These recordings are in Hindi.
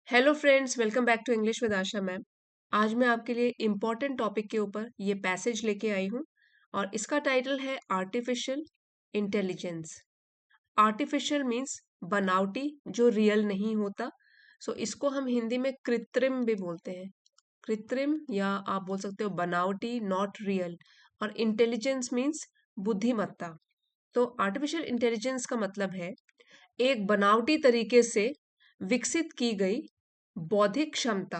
Hello friends, welcome back to English with Asha ma'am. आज मैं आपके लिए इम्पोर्टेंट टॉपिक के ऊपर ये पैसेज लेके आई हूँ और इसका टाइटल है आर्टिफिशियल इंटेलिजेंस। आर्टिफिशियल मीन्स बनावटी, जो रियल नहीं होता। सो इसको हम हिंदी में कृत्रिम भी बोलते हैं। कृत्रिम या आप बोल सकते हो बनावटी, नॉट रियल। और इंटेलिजेंस मीन्स बुद्धिमत्ता। तो आर्टिफिशियल इंटेलिजेंस का मतलब है एक बनावटी तरीके से विकसित की गई बौद्धिक क्षमता।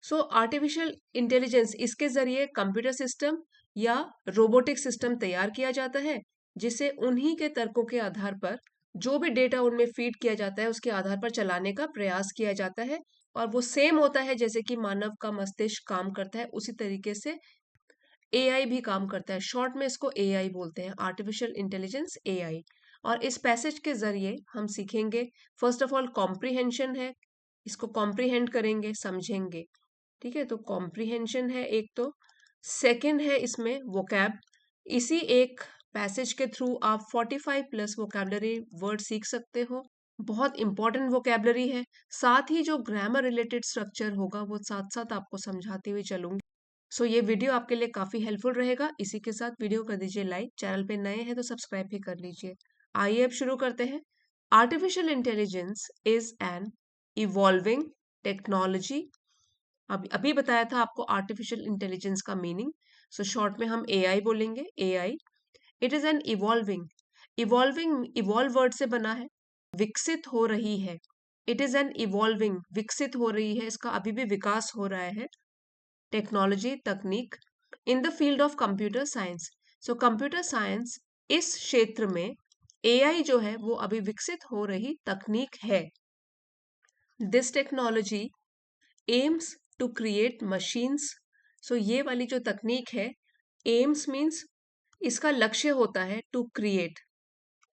सो आर्टिफिशियल इंटेलिजेंस, इसके जरिए कंप्यूटर सिस्टम या रोबोटिक सिस्टम तैयार किया जाता है जिसे उन्हीं के तर्कों के आधार पर जो भी डेटा उनमें फीड किया जाता है उसके आधार पर चलाने का प्रयास किया जाता है। और वो सेम होता है जैसे कि मानव का मस्तिष्क काम करता है, उसी तरीके से एआई भी काम करता है। शॉर्ट में इसको एआई बोलते हैं, आर्टिफिशियल इंटेलिजेंस एआई। और इस पैसेज के जरिए हम सीखेंगे, फर्स्ट ऑफ ऑल कॉम्प्रिहेंशन है, इसको कॉम्प्रिहेंड करेंगे, समझेंगे। ठीक है, तो कॉम्प्रिहेंशन है एक। तो सेकंड है इसमें वोकैब। इसी एक पैसेज के थ्रू आप 45 प्लस वोकैबलरी वर्ड सीख सकते हो। बहुत इंपॉर्टेंट वोकैबलरी है। साथ ही जो ग्रामर रिलेटेड स्ट्रक्चर होगा वो साथ साथ आपको समझाते हुए चलूंगी। सो ये वीडियो आपके लिए काफी हेल्पफुल रहेगा। इसी के साथ वीडियो कर दीजिए लाइक, चैनल पे नए हैं तो सब्सक्राइब भी कर लीजिए। आइए अब शुरू करते हैं। Artificial intelligence is an evolving technology. अभी अभी बताया था आपको आर्टिफिशियल इंटेलिजेंस का मीनिंग। सो शॉर्ट में हम एआई बोलेंगे। AI, it is an evolving. Evolving evolve word से बना है, विकसित हो रही है। इट इज एन इवॉल्विंग, विकसित हो रही है, इसका अभी भी विकास हो रहा है। टेक्नोलॉजी, तकनीक in the field of computer science. So computer science, इस क्षेत्र में एआई जो है वो अभी विकसित हो रही तकनीक है। This technology aims to create machines. So ये वाली जो तकनीक है, एम्स मीन्स इसका लक्ष्य होता है टू क्रिएट,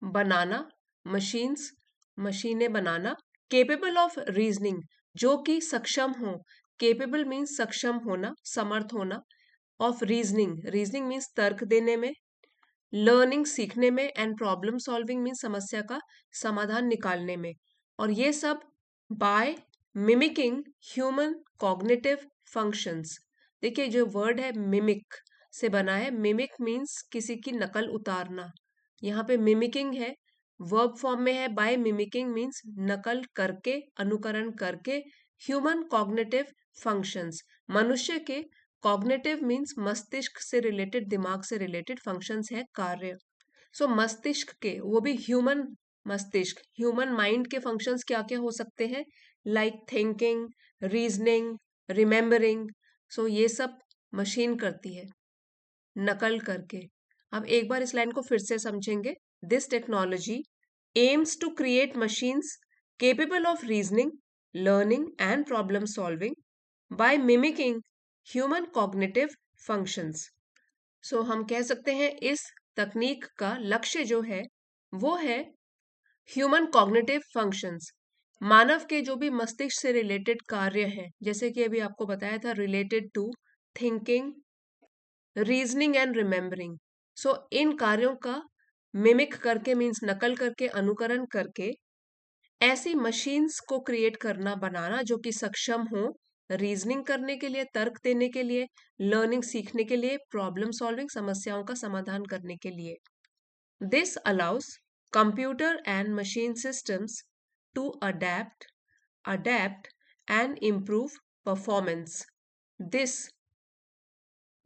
बनाना, मशीन्स, मशीनें बनाना, केपेबल ऑफ रीजनिंग, जो कि सक्षम हो। केपेबल मीन्स सक्षम होना, समर्थ होना। ऑफ रीजनिंग, रीजनिंग मीन्स तर्क देने में। लर्निंग, सीखने में। एंड प्रॉब्लम सॉल्विंग मीन्स समस्या का समाधान निकालने में। और ये सब by mimicking human cognitive functions. देखिए जो वर्ड है मिमिक से बना है। मिमिक मीन्स किसी की नकल उतारना। यहाँ पे मिमिकिंग है, वर्ब फॉर्म में है। बाय मिमिकिंग मीन्स नकल करके, अनुकरण करके। ह्यूमन कॉग्निटिव फंक्शंस, मनुष्य के। कॉग्निटिव मीन्स मस्तिष्क से रिलेटेड, दिमाग से रिलेटेड। फंक्शंस है कार्य। सो मस्तिष्क के, वो भी ह्यूमन मस्तिष्क, ह्यूमन माइंड के फंक्शंस क्या क्या हो सकते हैं, लाइक थिंकिंग, रीजनिंग, रिमेम्बरिंग। सो ये सब मशीन करती है नकल करके। अब एक बार इस लाइन को फिर से समझेंगे। This technology aims to create machines capable of reasoning, learning and problem solving by mimicking human cognitive functions. So हम कह सकते हैं इस तकनीक का लक्ष्य जो है वो है ह्यूमन कॉग्निटिव फंक्शंस, मानव के जो भी मस्तिष्क से रिलेटेड कार्य हैं, जैसे कि अभी आपको बताया था, related to thinking, reasoning and remembering. So इन कार्यों का मिमिक करके मीन्स नकल करके, अनुकरण करके ऐसी मशीन्स को क्रिएट करना, बनाना, जो कि सक्षम हो रीजनिंग करने के लिए, तर्क देने के लिए, लर्निंग सीखने के लिए, प्रॉब्लम सॉल्विंग समस्याओं का समाधान करने के लिए। This allows computer and machine systems to adapt and improve performance. This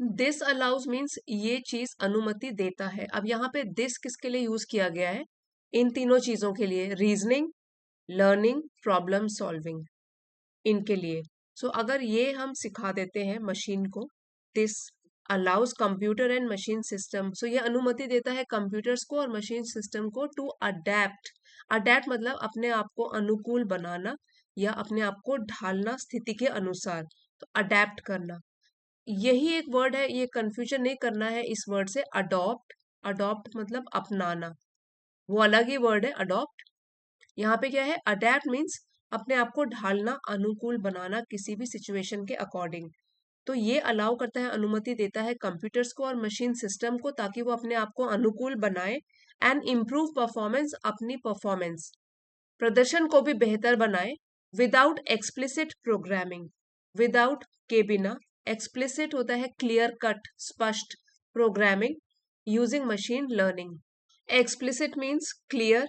this allows means ये चीज अनुमति देता है। अब यहाँ पे दिस किसके लिए यूज किया गया है, इन तीनों चीजों के लिए, रीजनिंग, लर्निंग, प्रॉब्लम सॉल्विंग, इनके लिए। सो अगर ये हम सिखा देते हैं मशीन को, this allows computer and machine system, so ये अनुमति देता है कंप्यूटर्स को और मशीन सिस्टम को टू अडेप्ट। अडेप्ट मतलब अपने आप को अनुकूल बनाना या अपने आप को ढालना स्थिति के अनुसार। तो अडेप्ट करना, यही एक वर्ड है, ये कंफ्यूजन नहीं करना है इस वर्ड से। अडॉप्ट, अडॉप्ट मतलब अपनाना, वो अलग ही वर्ड है अडॉप्ट। यहाँ पे क्या है, अडेप्ट मीन्स अपने आप को ढालना, अनुकूल बनाना किसी भी सिचुएशन के अकॉर्डिंग। तो ये अलाउ करता है, अनुमति देता है कंप्यूटर्स को और मशीन सिस्टम को, ताकि वो अपने आप को अनुकूल बनाए एंड इम्प्रूव परफॉर्मेंस, अपनी परफॉर्मेंस, प्रदर्शन को भी बेहतर बनाए विदाउट एक्सप्लिसिट प्रोग्रामिंग, विदाउट के बिना, एक्सप्लिसिट होता है क्लियर कट स्पष्ट, programming using machine learning. Explicit means clear,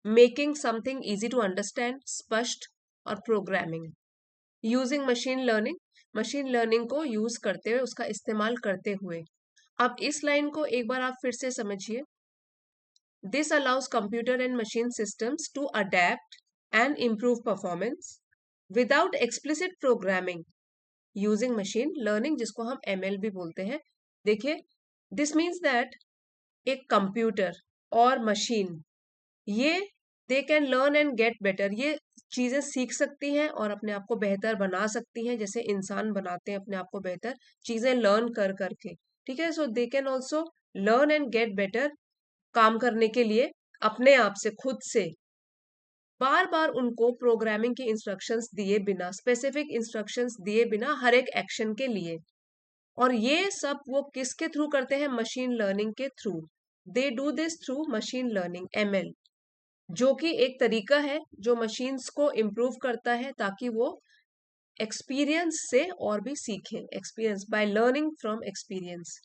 making something easy to understand, स्पष्ट, और प्रोग्रामिंग यूजिंग मशीन लर्निंग को यूज करते हुए, उसका इस्तेमाल करते हुए। अब इस लाइन को एक बार आप फिर से समझिए। This allows computer and machine systems to adapt and improve performance without explicit programming using machine learning, जिसको हम ML भी बोलते हैं। देखिए, दिस मीन्स दैट एक कंप्यूटर और मशीन, ये they can learn and get better, ये चीजें सीख सकती हैं और अपने आप को बेहतर बना सकती हैं, जैसे इंसान बनाते हैं अपने आप को बेहतर, चीजें लर्न कर करके। ठीक है, so they can also learn and get better, काम करने के लिए अपने आप से, खुद से, बार बार उनको प्रोग्रामिंग की इंस्ट्रक्शंस दिए बिना, स्पेसिफिक इंस्ट्रक्शंस दिए बिना हर एक एक्शन के लिए। और ये सब वो किसके थ्रू करते हैं? मशीन लर्निंग के through. They do this through machine learning, ML, जो कि एक तरीका है जो मशीन्स को इम्प्रूव करता है ताकि वो एक्सपीरियंस से और भी सीखें, experience by learning from experience.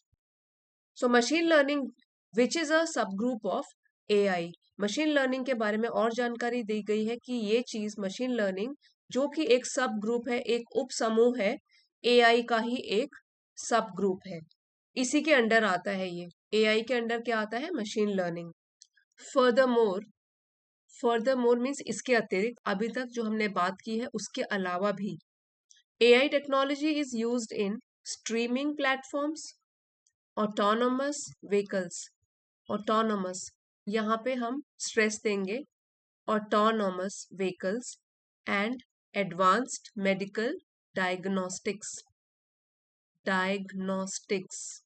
So machine learning which is a sub group of AI। Machine learning के बारे में और जानकारी दी गई है कि ये चीज मशीन लर्निंग, जो कि एक सब ग्रुप है, एक उप समूह है, AI का ही एक सब ग्रुप है, इसी के अंडर आता है ये। AI के अंडर क्या आता है? Machine learning. Further more means इसके अतिरिक्त, अभी तक जो हमने बात की है उसके अलावा भी, AI technology is used in streaming platforms, autonomous vehicles. Autonomous, यहाँ पे हम स्ट्रेस देंगे, autonomous vehicles and advanced medical diagnostics, diagnostics,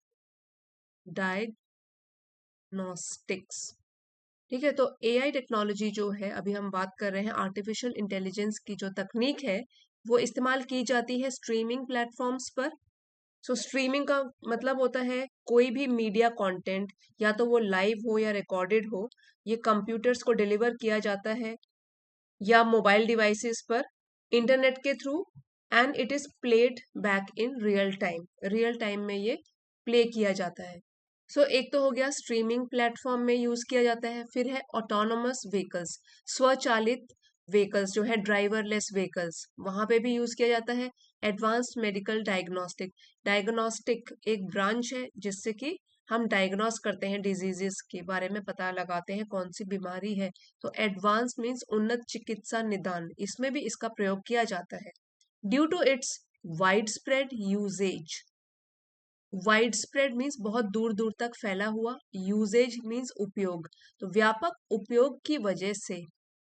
diagnostics. ठीक है, तो AI टेक्नोलॉजी जो है, अभी हम बात कर रहे हैं आर्टिफिशियल इंटेलिजेंस की जो तकनीक है, वो इस्तेमाल की जाती है स्ट्रीमिंग प्लेटफॉर्म्स पर। सो स्ट्रीमिंग का मतलब होता है कोई भी मीडिया कंटेंट, या तो वो लाइव हो या रिकॉर्डेड हो, ये कंप्यूटर्स को डिलीवर किया जाता है या मोबाइल डिवाइसेस पर इंटरनेट के through, and it is played back in real time, real time में ये प्ले किया जाता है। सो एक तो हो गया स्ट्रीमिंग प्लेटफॉर्म में यूज किया जाता है, फिर है ऑटोनोमस व्हीकल्स, स्वचालित व्हीकल्स जो है ड्राइवरलेस व्हीकल्स, वहां पे भी यूज किया जाता है। एडवांस्ड मेडिकल डायग्नोस्टिक, डायग्नोस्टिक एक ब्रांच है जिससे कि हम डायग्नोस करते हैं, डिजीजेस के बारे में पता लगाते हैं कौन सी बीमारी है। तो एडवांस मीन्स उन्नत चिकित्सा निदान, इसमें भी इसका प्रयोग किया जाता है। Due to its wide spread usage, wide spread means बहुत दूर दूर तक फैला हुआ, यूजेज मीन्स उपयोग, तो व्यापक उपयोग की वजह से,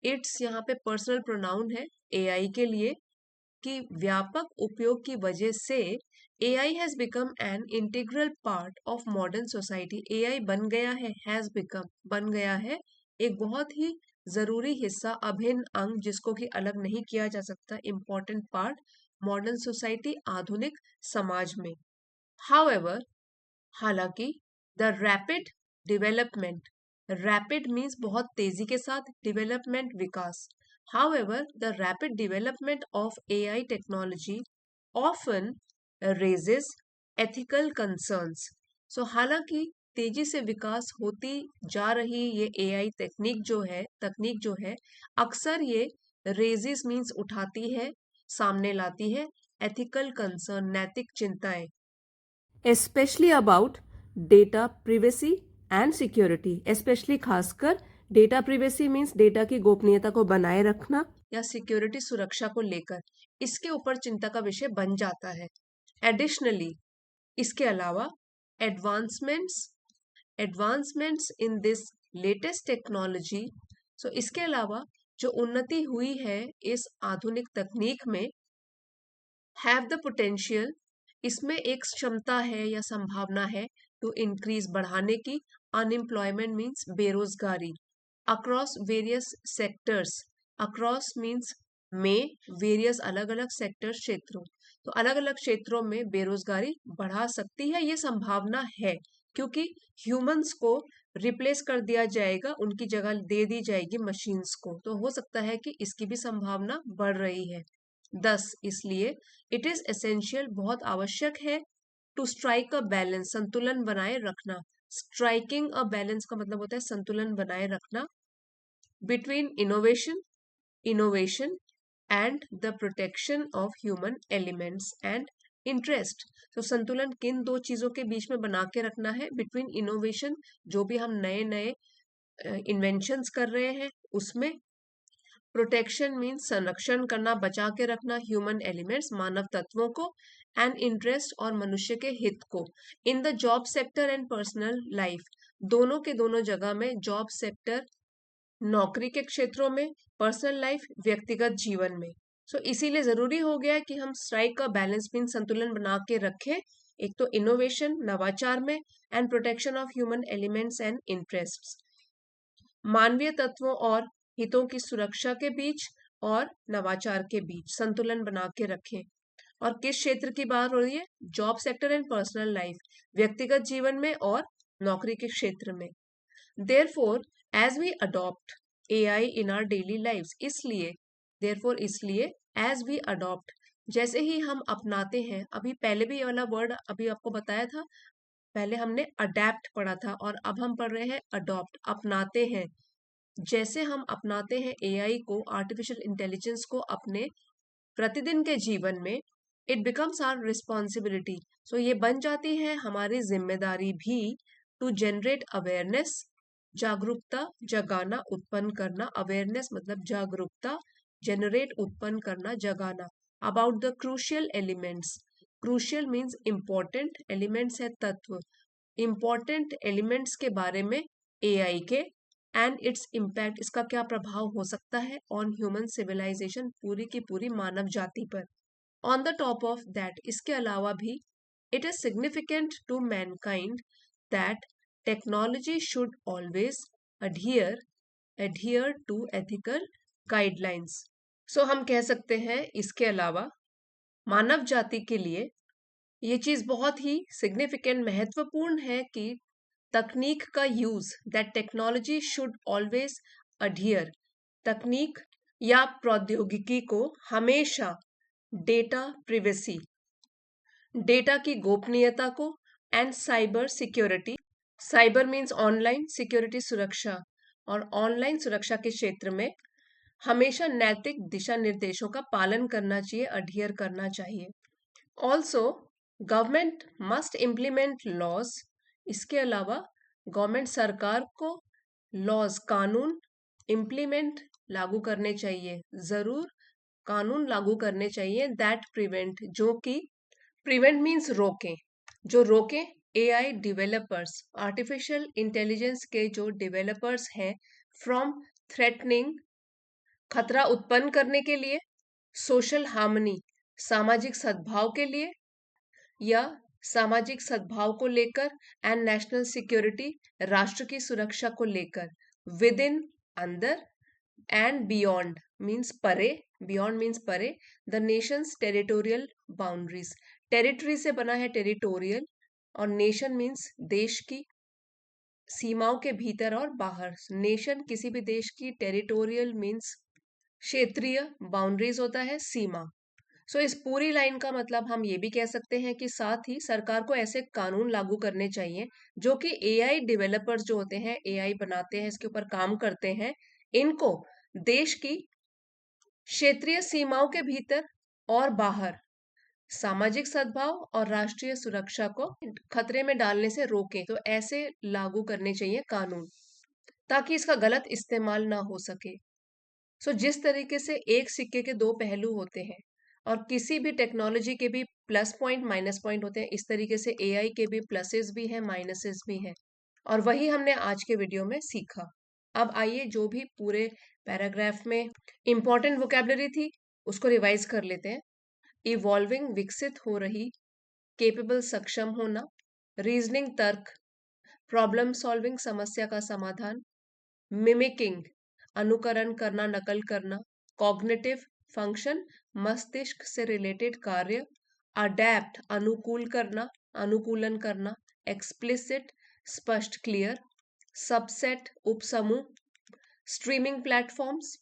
इट्स यहाँ पे पर्सनल प्रोनाउन है AI के लिए, कि व्यापक उपयोग की वजह से AI has become an integral part of modern society. AI बन गया है, हैज बिकम बन गया है, एक बहुत ही जरूरी हिस्सा, अभिन्न अंग, जिसको कि अलग नहीं किया जा सकता, इंपॉर्टेंट पार्ट मॉडर्न सोसाइटी, आधुनिक समाज में। However, हालांकि the rapid development, rapid means बहुत तेजी के साथ, development Vikas, however the rapid development of AI technology often raises ethical concerns। so हालांकि तेजी से विकास होती जा रही ये AI तकनीक जो है, अक्सर ये रेजेस मीन्स उठाती है, सामने लाती है एथिकल कंसर्न, नैतिक चिंताएं, especially about data privacy and security, especially खासकर डेटा प्रिवेसी मीन्स डेटा की गोपनीयता को बनाए रखना, या सिक्योरिटी सुरक्षा को लेकर, इसके ऊपर चिंता का विषय बन जाता है। एडिशनली, इसके अलावा advancements advancements in this latest technology, so इसके अलावा जो उन्नति हुई है इस आधुनिक तकनीक में, हैव द पोटेंशियल, इसमें एक क्षमता है या संभावना है, टू इंक्रीज बढ़ाने की, अनएम्प्लॉयमेंट मीन्स बेरोजगारी, across various sectors, across means में, वेरियस अलग अलग सेक्टर क्षेत्रों, तो अलग अलग क्षेत्रों में बेरोजगारी बढ़ा सकती है, ये संभावना है, क्योंकि ह्यूमंस को रिप्लेस कर दिया जाएगा, उनकी जगह दे दी जाएगी मशीन्स को। तो हो सकता है कि इसकी भी संभावना बढ़ रही है। 10 इसलिए इट इज एसेंशियल, बहुत आवश्यक है, टू स्ट्राइक अ बैलेंस, संतुलन बनाए रखना। स्ट्राइकिंग अ बैलेंस का मतलब होता है संतुलन बनाए रखना, between innovation and the protection of human elements and interest. तो संतुलन किन दो चीजों के बीच में बना के रखना है? बिटवीन इनोवेशन, जो भी हम नए नए इन्वेंशंस कर रहे हैं उसमें। प्रोटेक्शन मीन्स संरक्षण करना, बचा के रखना ह्यूमन एलिमेंट्स, मानव तत्वों को, एंड इंटरेस्ट और मनुष्य के हित को। In the job sector and personal life, दोनों के दोनों जगह में, जॉब सेक्टर नौकरी के क्षेत्रों में, पर्सनल लाइफ व्यक्तिगत जीवन में। सो इसीलिए जरूरी हो गया है कि हम स्ट्राइक का बैलेंस मीन संतुलन बना के रखें, एक तो इनोवेशन नवाचार में, and protection of human elements and interests, मानवीय तत्वों और हितों की सुरक्षा के बीच और नवाचार के बीच संतुलन बना के रखें। और किस क्षेत्र की बात हो रही है? Job sector and personal life, व्यक्तिगत जीवन में और नौकरी के क्षेत्र में। Therefore, as we adopt AI in our daily lives, इसलिए as we adopt, जैसे ही हम अपनाते हैं, अभी पहले भी ये वाला वर्ड अभी आपको बताया था, पहले हमने अडेप्ट पढ़ा था और अब हम पढ़ रहे हैं अडॉप्ट, अपनाते हैं। जैसे हम अपनाते हैं एआई को, आर्टिफिशियल इंटेलिजेंस को अपने प्रतिदिन के जीवन में, इट बिकम्स आवर रिस्पॉन्सिबिलिटी, सो ये बन जाती है हमारी जिम्मेदारी भी, टू जनरेट अवेयरनेस, जागरूकता जगाना, उत्पन्न करना, अवेयरनेस मतलब जागरूकता, जनरेट उत्पन्न करना, जगाना, about the crucial elements, crucial means important, elements है तत्व, इंपॉर्टेंट एलिमेंट्स के बारे में एआई के, एंड इट्स इम्पैक्ट, इसका क्या प्रभाव हो सकता है ऑन ह्यूमन सिविलाइजेशन, पूरी की पूरी मानव जाति पर। On the top of that, इसके अलावा भी, it is significant to mankind that technology should always adhere to ethical guidelines। So हम कह सकते हैं इसके अलावा मानव जाति के लिए ये चीज बहुत ही सिग्निफिकेंट, महत्वपूर्ण है कि तकनीक का use, that technology should always adhere, तकनीक या प्रौद्योगिकी को हमेशा डेटा प्रिवेसी, डेटा की गोपनीयता को, and cyber security, cyber means online, security सुरक्षा, और ऑनलाइन सुरक्षा के क्षेत्र में हमेशा नैतिक दिशा निर्देशों का पालन करना चाहिए, अडियर करना चाहिए। Also government must implement laws, इसके अलावा गवर्नमेंट, सरकार को लॉज, कानून इम्प्लीमेंट, लागू करने चाहिए, जरूर कानून लागू करने चाहिए, दैट प्रिवेंट, जो कि प्रिवेंट मीन्स रोके, जो रोके एआई डेवलपर्स, आर्टिफिशियल इंटेलिजेंस के जो डेवलपर्स हैं, फ्रॉम थ्रेटनिंग, खतरा उत्पन्न करने के लिए, सोशल हार्मनी, सामाजिक सद्भाव के लिए, या सामाजिक सद्भाव को लेकर, एंड नेशनल सिक्योरिटी, राष्ट्र की सुरक्षा को लेकर, विद इन, अंदर, एंड बियॉन्ड मीन्स परे, बियॉन्ड मीन्स परे, the Nations territorial boundaries, territory से बना है टेरिटोरियल, और नेशन मीन्स देश की सीमाओं के भीतर और बाहर, नेशन किसी भी देश की, टेरिटोरियल मीन्स क्षेत्रीय, बाउंड्रीज होता है सीमा। सो इस पूरी लाइन का मतलब हम ये भी कह सकते हैं कि साथ ही सरकार को ऐसे कानून लागू करने चाहिए जो कि एआई डेवलपर्स जो होते हैं, एआई बनाते हैं, इसके ऊपर काम करते हैं, इनको देश की क्षेत्रीय सीमाओं के भीतर और बाहर सामाजिक सद्भाव और राष्ट्रीय सुरक्षा को खतरे में डालने से रोकें। तो ऐसे लागू करने चाहिए कानून, ताकि इसका गलत इस्तेमाल ना हो सके। सो जिस तरीके से एक सिक्के के दो पहलू होते हैं, और किसी भी टेक्नोलॉजी के भी प्लस पॉइंट माइनस पॉइंट होते हैं, इस तरीके से एआई के भी प्लसेस भी हैं, माइनसेस भी हैं, और वही हमने आज के वीडियो में सीखा। अब आइए जो भी पूरे पैराग्राफ में इंपॉर्टेंट वोकेबलरी थी उसको रिवाइज कर लेते हैं। इवॉल्विंग, विकसित हो रही, केपेबल, सक्षम होना, रीजनिंग, तर्क, प्रॉब्लम सॉल्विंग, समस्या का समाधान, मिमिकिंग, अनुकरण करना, नकल करना, कॉग्निटिव फंक्शन, मस्तिष्क से रिलेटेड कार्य, अडेप्ट, अनुकूल करना, अनुकूलन करना, एक्सप्लिसिट, स्पष्ट, क्लियर, सबसेट उपसमूह, स्ट्रीमिंग प्लेटफॉर्म्स,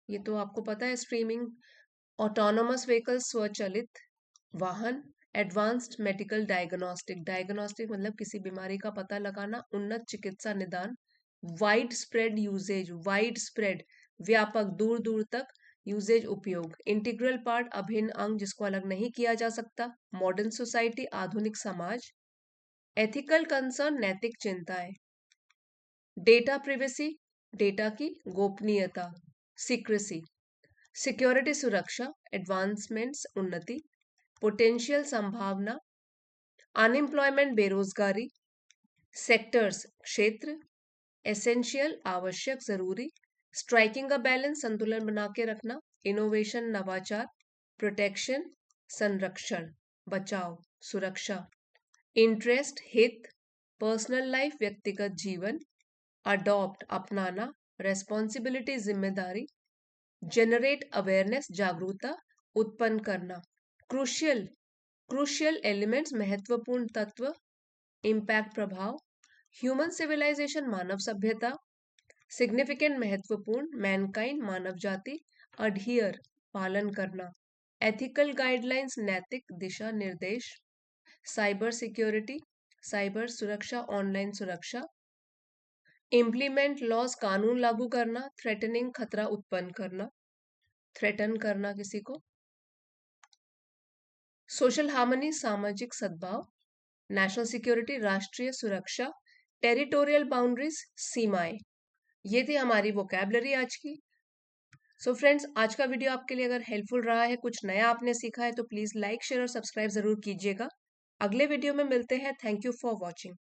ये तो आपको पता है स्ट्रीमिंग, ऑटोनोमस व्हीकल स्वचालित वाहन, एडवांस्ड मेडिकल डायग्नोस्टिक, डायग्नोस्टिक मतलब किसी बीमारी का पता लगाना, उन्नत चिकित्सा निदान, wide spread usage, wide spread व्यापक दूर दूर तक यूजेज उपयोग, इंटीग्रल पार्ट अभिन्न अंग जिसको अलग नहीं किया जा सकता, मॉडर्न सोसाइटी आधुनिक समाज, एथिकल कंसर्न नैतिक चिंताएं, डेटा प्रिवेसी डेटा की गोपनीयता, सीक्रेसी, सिक्योरिटी सुरक्षा, एडवांसमेंट्स उन्नति, पोटेंशियल संभावना, अनएम्प्लॉयमेंट बेरोजगारी, सेक्टर्स क्षेत्र, एसेंशियल आवश्यक जरूरी, स्ट्राइकिंग अ बैलेंस संतुलन बना के रखना, इनोवेशन नवाचार, प्रोटेक्शन संरक्षण, बचाव सुरक्षा, इंटरेस्ट हित, पर्सनल लाइफ व्यक्तिगत जीवन, अडॉप्ट अपनाना, रेस्पॉन्सिबिलिटी जिम्मेदारी, जनरेट अवेयरनेस जागरूकता, उत्पन्न करना, क्रूशियल क्रूशियल एलिमेंट्स महत्वपूर्ण तत्व, इम्पैक्ट प्रभाव, ह्यूमन सिविलाइजेशन मानव सभ्यता, सिग्निफिकेंट महत्वपूर्ण, मैनकाइंड मानव जाति, अडहियर पालन करना, एथिकल गाइडलाइंस नैतिक दिशा निर्देश, साइबर सिक्योरिटी साइबर सुरक्षा, ऑनलाइन सुरक्षा, इम्प्लीमेंट लॉज कानून लागू करना, थ्रेटनिंग खतरा उत्पन्न करना, थ्रेटन करना किसी को, सोशल हार्मनी सामाजिक सद्भाव, नेशनल सिक्योरिटी राष्ट्रीय सुरक्षा, टेरिटोरियल बाउंड्रीज सीमाएं। ये थी हमारी वोकैबलरी आज की। सो फ्रेंड्स, आज का वीडियो आपके लिए अगर हेल्पफुल रहा है, कुछ नया आपने सीखा है, तो प्लीज लाइक शेयर और सब्सक्राइब जरूर कीजिएगा। अगले वीडियो में मिलते हैं। Thank you for watching.